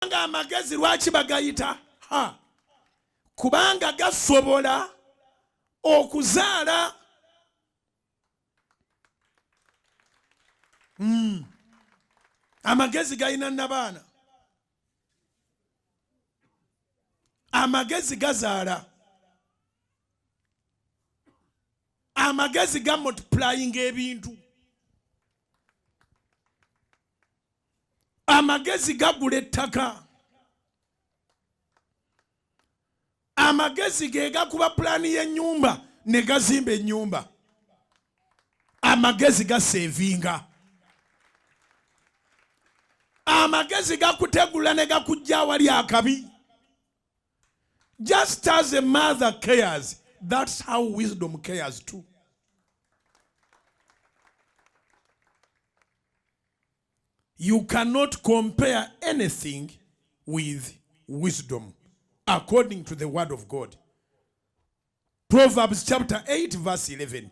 Amagezi lwaki bagayita ha kubanga gasobola okuzaala amagezi galina nabbaana. Amagezi gazaala. Amagezi ga multiplying ebintu. Amagezi gagula ettaka. Amagezi ge gakuba pulaani y'ennyumba ne gazimba ennyumba. Amagezi gasevinga. Amagezi gakutegula ne gakujja awali akabi. Just as a mother cares, that's how wisdom cares too. You cannot compare anything with wisdom according to the word of God. Proverbs chapter 8 verse 11.